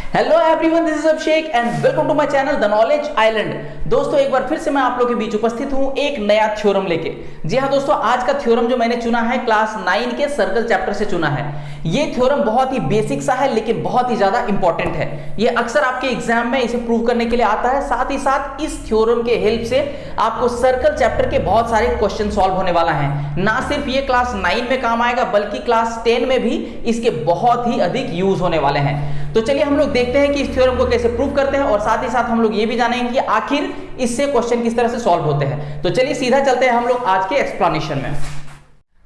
Hello everyone, this is Abhishek and welcome to my channel the knowledge island. दोस्तों, एक बार फिर से मैं आप लोगों के बीच उपस्थित हूं एक नया थ्योरम लेके। जी हां दोस्तों, आज का थ्योरम जो मैंने चुना है क्लास 9 के सर्कल चैप्टर से चुना है। ये थ्योरम बहुत ही बेसिक सा है लेकिन बहुत ही ज्यादा इंपॉर्टेंट है। ये अक्सर आपके एग्जाम में इसे प्रूव करने के लिए आता है। साथ ही साथ इस थ्योरम के हेल्प से आपको सर्कल चैप्टर के बहुत सारे क्वेश्चन सॉल्व होने वाला है। ना सिर्फ ये क्लास 9 में काम आएगा बल्कि क्लास 10 में भी इसके बहुत ही अधिक यूज होने वाले हैं। तो चलिए हम लोग देखते हैं कि इस थ्योरम को कैसे प्रूव करते हैं और साथ ही साथ हम लोग ये भी जानेंगे कि आखिर इससे क्वेश्चन किस तरह से सॉल्व होते हैं। तो चलिए सीधा चलते हैं हम लोग आज के एक्सप्लेनेशन में।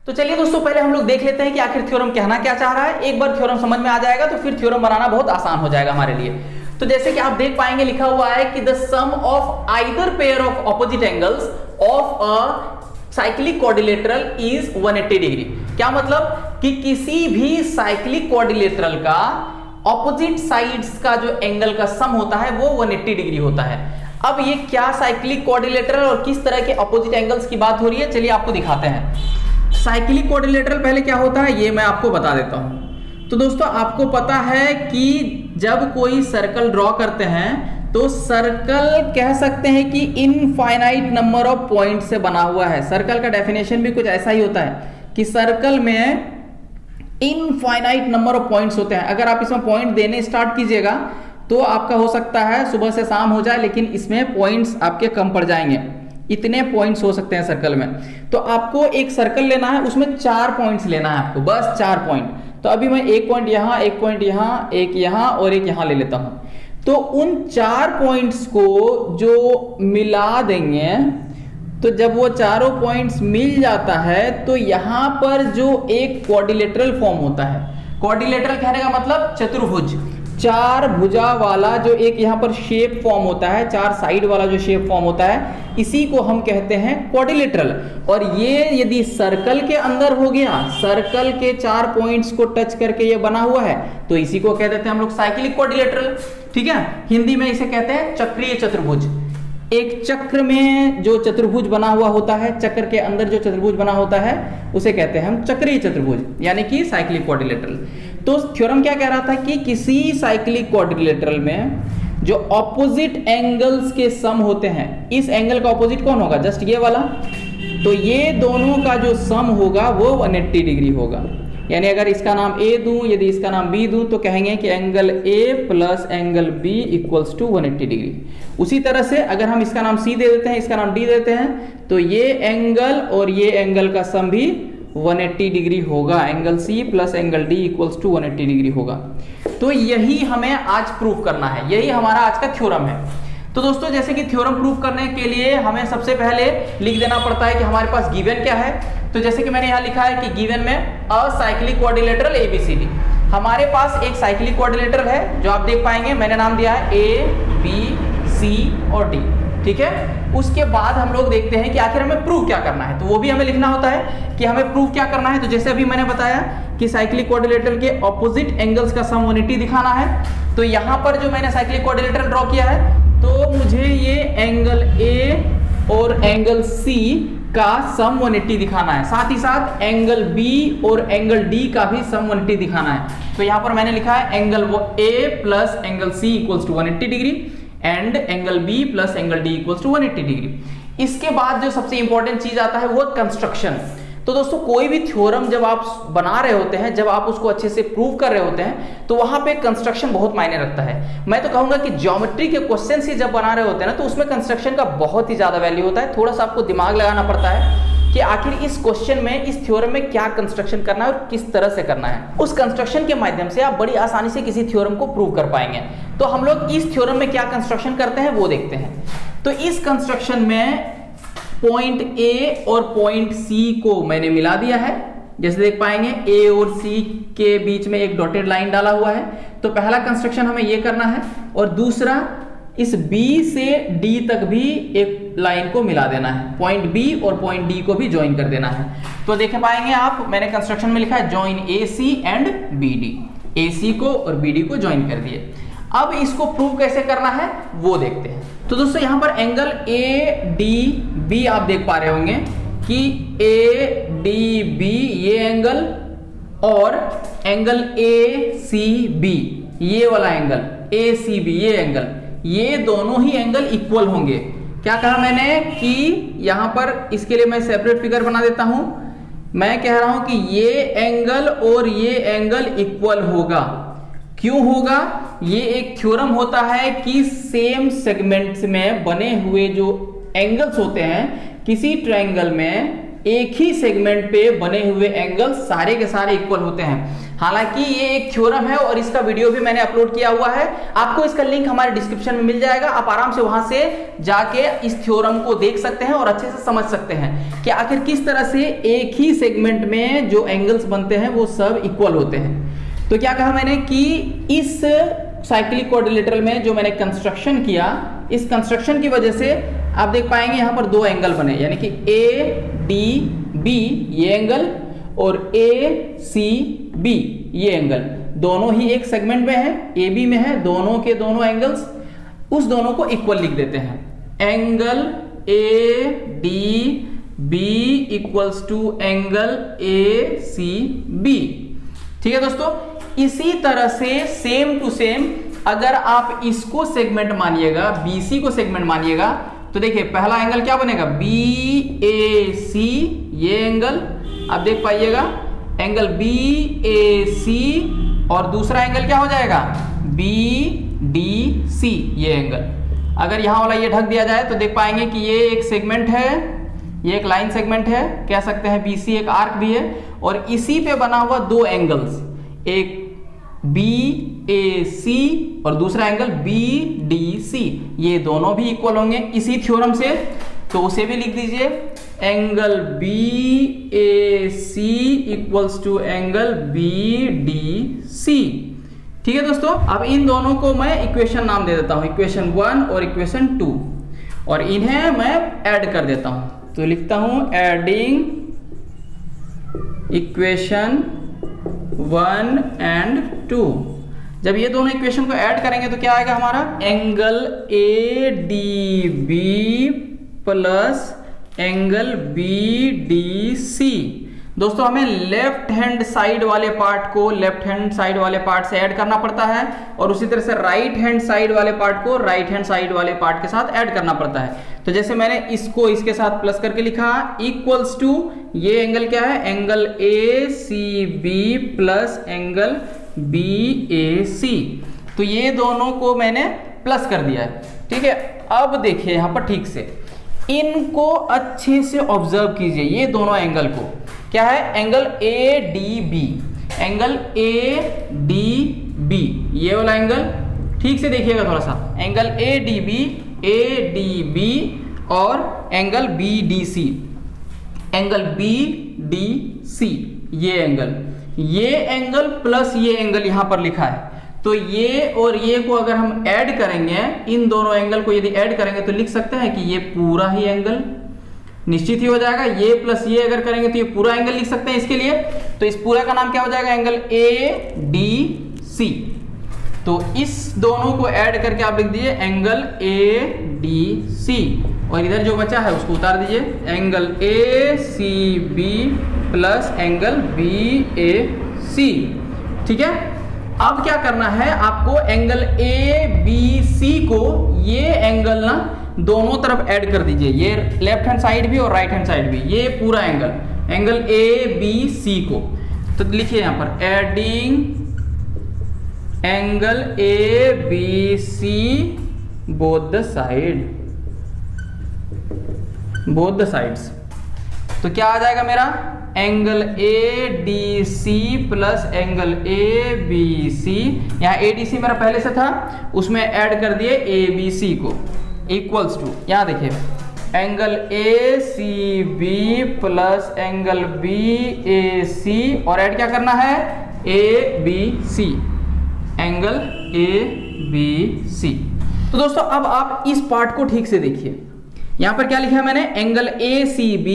तो चलिए दोस्तों, पहले हम लोग देख लेते हैं कि आखिर थ्योरम कहना क्या चाह रहा है। एक बार थ्योरम समझ में आ जाएगा तो फिर थ्योरम बनाना बहुत आसान हो जाएगा हमारे लिए। तो जैसे कि आप देख पाएंगे लिखा हुआ है कि the sum of either pair of opposite angles of a cyclic quadrilateral is 180 degree. क्या मतलब कि किसी भी साइक्लिक क्वाड्रिलेटरल का ऑपोजिट साइड्स का जो एंगल का सम होता है वो 180 डिग्री होता है। अब ये क्या साइक्लिक क्वाड्रिलेटरल और किस तरह के ऑपोजिट एंगल्स की बात हो रही है, चलिए आपको दिखाते हैं। साइक्लिक क्वाड्रिलेटरल पहले क्या होता है ये मैं आपको बता देता हूं। तो दोस्तों, आपको पता है कि जब कोई सर्कल ड्रॉ करते हैं तो सर्कल कह सकते हैं कि इनफाइनाइट नंबर ऑफ पॉइंट से बना हुआ है। सर्कल का डेफिनेशन भी कुछ ऐसा ही होता है कि सर्कल में इनफाइनाइट नंबर ऑफ पॉइंट्स होते हैं। अगर आप इसमें पॉइंट देने स्टार्ट कीजिएगा तो आपका हो सकता है सुबह से शाम हो जाए, लेकिन इसमें पॉइंट्स आपके कम पड़ जाएंगे। इतने पॉइंट्स हो सकते हैं सर्कल में। तो आपको एक सर्कल लेना है, उसमें 4 पॉइंट्स लेना है आपको, बस 4 पॉइंट। तो अभी मैं एक पॉइंट यहां, एक पॉइंट यहां, एक यहां और एक यहां ले लेता हूं। तो उन 4 पॉइंट्स को जो मिला देंगे तो जब वो चारों पॉइंट्स मिल जाता है तो यहां पर जो एक क्वाड्रिलेटरल फॉर्म होता है। क्वाड्रिलेटरल कहने का मतलब चतुर्भुज, 4 भुजा वाला जो एक यहां पर शेप फॉर्म होता है, 4 साइड वाला जो शेप फॉर्म होता है, इसी को हम कहते हैं क्वाड्रिलेटरल। और ये यदि सर्कल के अंदर हो गया, सर्कल के 4 पॉइंट्स को टच करके ये बना हुआ है, तो इसी को कह देते हैं हम लोग साइक्लिक क्वाड्रिलेटरल। ठीक है, हिंदी में इसे कहते हैं चक्रीय चतुर्भुज। एक चक्र में जो चतुर्भुज बना हुआ होता है, चक्र के अंदर जो चतुर्भुज बना होता है उसे कहते हैं हम चक्रीय चतुर्भुज, यानी कि साइक्लिक क्वाड्रिलेटरल। तो थ्योरम क्या कह रहा था कि किसी साइक्लिक क्वाड्रिलेटरल में जो ऑपोजिट एंगल्स के सम होते हैं, इस एंगल का ऑपोजिट कौन होगा, जस्ट ये वाला, तो ये दोनों का जो सम होगा वो 180 डिग्री होगा। यानी अगर इसका नाम A दूं, यदि इसका नाम B दूं, तो कहेंगे कि angle A plus angle B equals to 180 degree. उसी तरह से अगर हम इसका नाम C दे देते हैं, इसका नाम D देते हैं, तो ये एंगल और ये एंगल का सम भी 180 डिग्री होगा। Angle C plus angle D equals to 180 degree होगा। तो यही हमें आज प्रूव करना है, यही हमारा आज का थ्योरम है। तो दोस्तों, जैसे कि थ्योरम प्रूव करने के लिए हमें सबसे पहले लिख देना पड़ता है कि हमारे पास गिवन क्या है। तो जैसे कि मैंने यहाँ लिखा है कि गिवन में अ साइक्लिक क्वाड्रिलेटरल ABCD। हमारे पास एक साइक्लिक क्वाड्रिलेटरल है जो आप देख पाएंगे, मैंने नाम दिया है A, B, C और D। ठीक है, उसके बाद हम लोग देखते हैं कि आखिर हमें प्रूव क्या करना है। तो वो भी हमें लिखना होता है कि हमें प्रूव क्या करना है। तो जैसे अभी मैंने बताया कि साइक्लिक क्वाड्रिलेटरल के ऑपोजिट एंगल्स का सम 180 दिखाना है। तो यहाँ पर जो मैंने साइक्लिक क्वाड्रिलेटरल ड्रॉ किया है, तो मुझे ये एंगल A और एंगल C का सम 180 दिखाना है। साथ ही साथ एंगल B और एंगल D का भी सम 180 दिखाना है। तो यहाँ पर मैंने लिखा है एंगल वो A plus angle C equals to 180 degree and angle B plus angle D equals to 180 degree. इसके बाद जो सबसे इंपॉर्टेंट चीज आता है वो कंस्ट्रक्शन। तो दोस्तों, कोई भी थ्योरम जब आप बना रहे होते हैं, जब आप उसको अच्छे से प्रूव कर रहे होते हैं, तो वहां पे कंस्ट्रक्शन बहुत मायने रखता है। मैं तो कहूंगा कि ज्योमेट्री के क्वेश्चन ही जब बना रहे होते हैं ना, तो उसमें कंस्ट्रक्शन का बहुत ही ज्यादा वैल्यू होता है। थोड़ा सा आपको दिमाग लगाना पड़ता है कि आखिर इस क्वेश्चन में, इस थ्योरम में क्या कंस्ट्रक्शन करना है और किस तरह से करना है। उस कंस्ट्रक्शन के माध्यम से आप बड़ी आसानी से किसी थ्योरम को प्रूव कर पाएंगे। तो हम लोग इस थ्योरम में क्या कंस्ट्रक्शन करते हैं वो देखते हैं। तो इस कंस्ट्रक्शन में पॉइंट A और पॉइंट C को मैंने मिला दिया है। जैसे देख पाएंगे A और C के बीच में एक डॉटेड लाइन डाला हुआ है। तो पहला कंस्ट्रक्शन हमें ये करना है और दूसरा इस B से D तक भी एक लाइन को मिला देना है। पॉइंट B और पॉइंट D को भी ज्वाइन कर देना है। तो देख पाएंगे आप, मैंने कंस्ट्रक्शन में लिखा है join AC and BD। AC को और BD को ज्वाइन कर दिए। अब इसको प्रूव कैसे करना है वो देखते हैं। तो दोस्तों, यहाँ पर एंगल ADB आप देख पा रहे होंगे कि ADB ये एंगल और एंगल ACB ये वाला एंगल ACB, ये एंगल, ये दोनों ही एंगल इक्वल होंगे। क्या कहा मैंने कि यहां पर इसके लिए मैं सेपरेट फिगर बना देता हूं। मैं कह रहा हूं कि ये एंगल और ये एंगल इक्वल होगा। क्यों होगा? ये एक थ्योरम होता है कि सेम सेगमेंट्स में बने हुए जो एंगल्स होते हैं, किसी ट्रायंगल में एक ही सेगमेंट पे बने हुए एंगल सारे के सारे इक्वल होते हैं। हालांकि ये एक थ्योरम है और इसका वीडियो भी मैंने अपलोड किया हुआ है, आपको इसका लिंक हमारे डिस्क्रिप्शन में मिल जाएगा। आप आराम से वहां से जाके इस थ्योरम को देख सकते हैं और अच्छे से समझ सकते हैं कि आखिर किस तरह से एक ही सेगमेंट में जो एंगल्स बनते हैं वो सब इक्वल होते हैं। तो क्या कहा मैंने कि इस साइक्लिक क्वाड्रिलेटरल में जो मैंने कंस्ट्रक्शन किया, इस कंस्ट्रक्शन की वजह से आप देख पाएंगे यहां पर दो एंगल बने, यानी कि ADB ये एंगल और ACB ये एंगल, दोनों ही एक सेगमेंट में है, AB में है, दोनों के दोनों एंगल्स उस दोनों को इक्वल लिख देते हैं। Angle ADB equals to angle ACB। ठीक है दोस्तों, इसी तरह से सेम टू सेम अगर आप इसको सेगमेंट मानिएगा, BC को सेगमेंट मानिएगा, तो देखिए पहला एंगल क्या बनेगा BAC, ये एंगल आप देख पाइएगा, एंगल BAC, और दूसरा एंगल क्या हो जाएगा BDC, ये एंगल। अगर यहां वाला ये ढक दिया जाए तो देख पाएंगे कि ये एक सेगमेंट है, ये एक लाइन सेगमेंट है, कह सकते हैं BC एक आर्क भी है, और इसी पे बना हुआ दो एंगल्स, एक BAC और दूसरा एंगल BDC, ये दोनों भी इक्वल होंगे इसी थ्योरम से। तो उसे भी लिख दीजिए, angle BAC equals to angle BDC। ठीक है दोस्तों, अब इन दोनों को मैं इक्वेशन नाम दे देता हूं, इक्वेशन 1 और इक्वेशन 2, और इन्हें मैं ऐड कर देता हूं। तो लिखता हूं एडिंग इक्वेशन 1 एंड 2। जब ये दोनों इक्वेशन को ऐड करेंगे तो क्या आएगा हमारा, angle ADB plus angle BDC। दोस्तों हमें लेफ्ट हैंड साइड वाले पार्ट को लेफ्ट हैंड साइड वाले पार्ट से ऐड करना पड़ता है, और उसी तरह से राइट हैंड साइड वाले पार्ट को राइट हैंड साइड वाले पार्ट के साथ ऐड करना पड़ता है। तो जैसे मैंने इसको इसके साथ प्लस करके लिखा, इक्वल्स टू ये एंगल क्या है, angle ACB plus angle BAC। तो ये दोनों को मैंने प्लस कर दिया है। ठीक है, अब देखिए यहां पर ठीक से इनको अच्छे से ऑब्जर्व कीजिए, ये दोनों एंगल को क्या है, एंगल ADB, एंगल ADB ये वाला एंगल, ठीक से देखिएगा थोड़ा सा, एंगल ADB और एंगल BDC, एंगल BDC ये एंगल प्लस ये एंगल यहां पर लिखा है। तो ये और ये को अगर हम ऐड करेंगे, इन दोनों एंगल को यदि ऐड करेंगे तो लिख सकते हैं कि ये पूरा ही एंगल निश्चित ही हो जाएगा। ये प्लस ये अगर करेंगे तो ये पूरा एंगल लिख सकते हैं इसके लिए। तो इस पूरा का नाम क्या हो जाएगा, एंगल ADC। तो इस दोनों को ऐड करके आप लिख दीजिए एंगल ADC, और इधर जो बचा है उसको उतार दीजिए, angle ACB plus angle BAC। ठीक है, अब क्या करना है आपको, एंगल ABC को ये एंगल ना दोनों तरफ ऐड कर दीजिए, ये लेफ्ट हैंड साइड भी और राइट हैंड साइड भी, ये पूरा एंगल ABC को। तो लिखिए यहां पर adding angle ABC both the sides. तो क्या आ जाएगा मेरा, angle ADC plus angle ABC। यहाँ ADC मेरा पहले से था, उसमें ऐड कर दिए ABC को, इक्वल्स टू यहाँ देखिए angle ACB plus angle BAC, और ऐड क्या करना है, ABC, एंगल ABC। तो दोस्तों अब आप इस पार्ट को ठीक से देखिए, यहां पर क्या लिखा है मैंने, एंगल ACB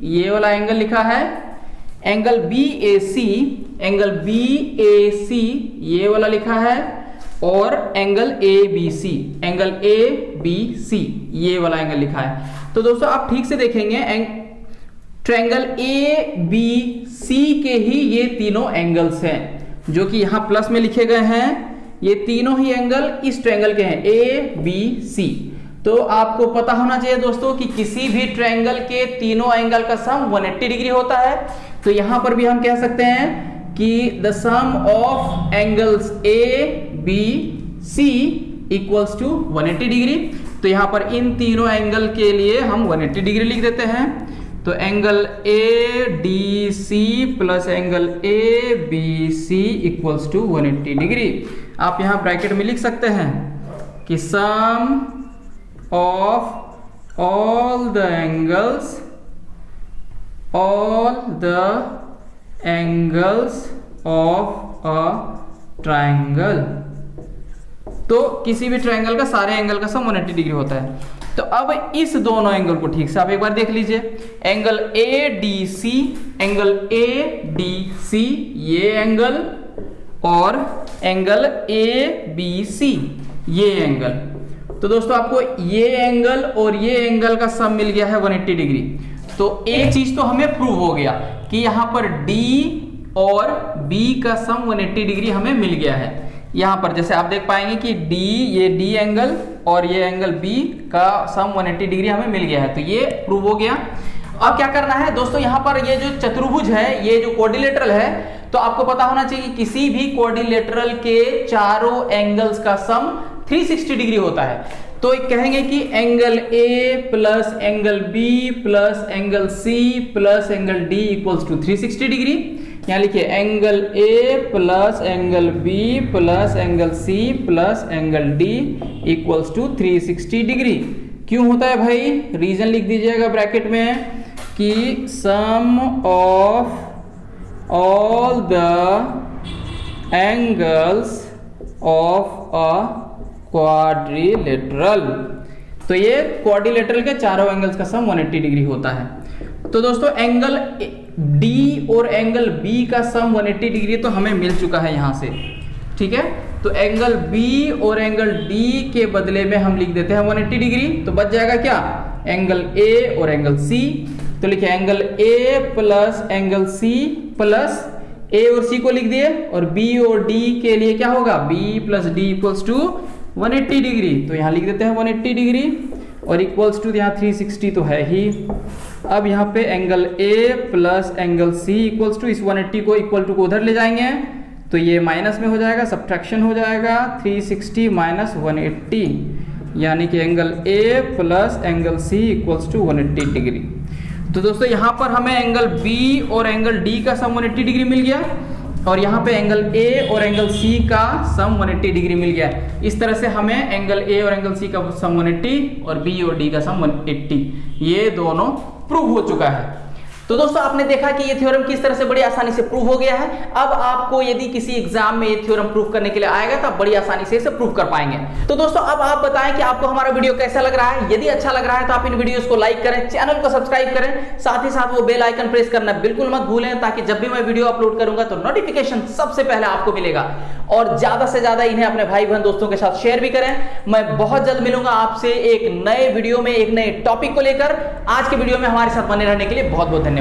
ये वाला एंगल लिखा है, एंगल BAC ये वाला लिखा है, और एंगल ABC ये वाला एंगल लिखा है। तो दोस्तों आप ठीक से देखेंगे, ट्रायंगल ABC के ही ये तीनों एंगल्स हैं। जो कि यहाँ प्लस में लिखे गए हैं, ये तीनों ही एंगल इस ट्रायंगल के हैं ABC। तो आपको पता होना चाहिए दोस्तों कि किसी भी ट्रायंगल के तीनों एंगल का सम 180 डिग्री होता है। तो यहां पर भी हम कह सकते हैं कि the sum of angles ABC equals to 180 degree. तो यहां पर इन तीनों एंगल के लिए हम 180 डिग्री लिख देते हैं। तो angle ADC plus angle ABC equals to 180 degree. आप यहां ब्रैकेट में लिख सकते हैं कि sum of all the angles of a triangle. तो किसी भी ट्रायंगल का सारे एंगल का सम 180 डिग्री होता है। तो अब इस दोनों एंगल को ठीक से आप एक बार देख लीजिए, एंगल ADC ये एंगल और एंगल ABC ये एंगल। तो दोस्तों आपको ये एंगल और ये एंगल का सम मिल गया है 180 डिग्री। तो एक चीज तो हमें प्रूव हो गया कि यहां पर D और B का सम 180 डिग्री हमें मिल गया है। यहां पर जैसे आप देख पाएंगे कि ये D एंगल और ये एंगल B का सम 180 डिग्री हमें मिल गया है। तो ये प्रूव हो गया। अब क्या करना है दोस्तों, यहां पर ये जो चतुर्भुज है, ये जो क्वाड्रिलेटरल है, तो आपको पता होना चाहिए कि किसी भी क्वाड्रिलेटरल के चारों एंगल्स का सम 360 डिग्री होता है। तो कहेंगे कि angle A plus angle B plus angle C plus angle D equals to 360 degree. यहाँ लिखिए angle A plus angle B plus angle C plus angle D equals to 360 degree. क्यों होता है भाई, रीजन लिख दीजिएगा ब्रैकेट में कि sum of all the angles of a quadrilateral. तो ये क्वाड्रिलेटरल के चारों एंगल्स का सम 180 डिग्री होता है। तो दोस्तों एंगल D और एंगल B का सम 180 डिग्री तो हमें मिल चुका है यहां से, ठीक है। तो एंगल B और एंगल D के बदले में हम लिख देते हैं 180 डिग्री। तो बच जाएगा क्या, एंगल A और एंगल C। तो लिखे angle A plus angle C plus A और C को लिख दिए, और B और D के लिए क्या होगा, B plus D equals to 180 degree. तो यहाँ लिख देते हैं 180 डिग्री और इक्वल्स टू यहाँ 360 तो है ही। अब यहाँ पे angle A plus angle C equals to, इस 180 को इक्वल टू को उधर ले जाएंगे तो ये माइनस में हो जाएगा, सब्ट्रैक्शन हो जाएगा, 360 माइनस 180 यानी कि angle A plus angle C equals to 180 degree. तो दोस्तों यहाँ पर हमें एंगल B और एंगल D का सम 180 डिग्री मिल गया, और यहाँ पे एंगल A और एंगल C का सम 180 डिग्री मिल गया। इस तरह से हमें एंगल A और एंगल C का सम 180 और B और D का सम 180 ये दोनों प्रूव हो चुका है। तो दोस्तों आपने देखा कि ये थ्योरम किस तरह से बड़ी आसानी से प्रूव हो गया है। अब आपको यदि किसी एग्जाम में ये थ्योरम प्रूव करने के लिए आएगा तो आप बड़ी आसानी से इसे प्रूव कर पाएंगे। तो दोस्तों अब आप बताएं कि आपको हमारा वीडियो कैसा लग रहा है। यदि अच्छा लग रहा है तो आप इन वीडियोस को लाइक करें, चैनल को सब्सक्राइब करें, साथ ही साथ वो बेल आइकन प्रेस करना बिल्कुल मत भूलें, ताकि जब भी मैं वीडियो अपलोड करूंगा तो नोटिफिकेशन सबसे पहले आपको मिलेगा। और ज्यादा से ज्यादा इन्हें अपने भाई बहन दोस्तों के साथ शेयर भी करें। मैं बहुत जल्द मिलूंगा आपसे एक नए वीडियो में एक नए टॉपिक को लेकर। आज के वीडियो में हमारे साथ बने रहने के लिए बहुत बहुत धन्यवाद।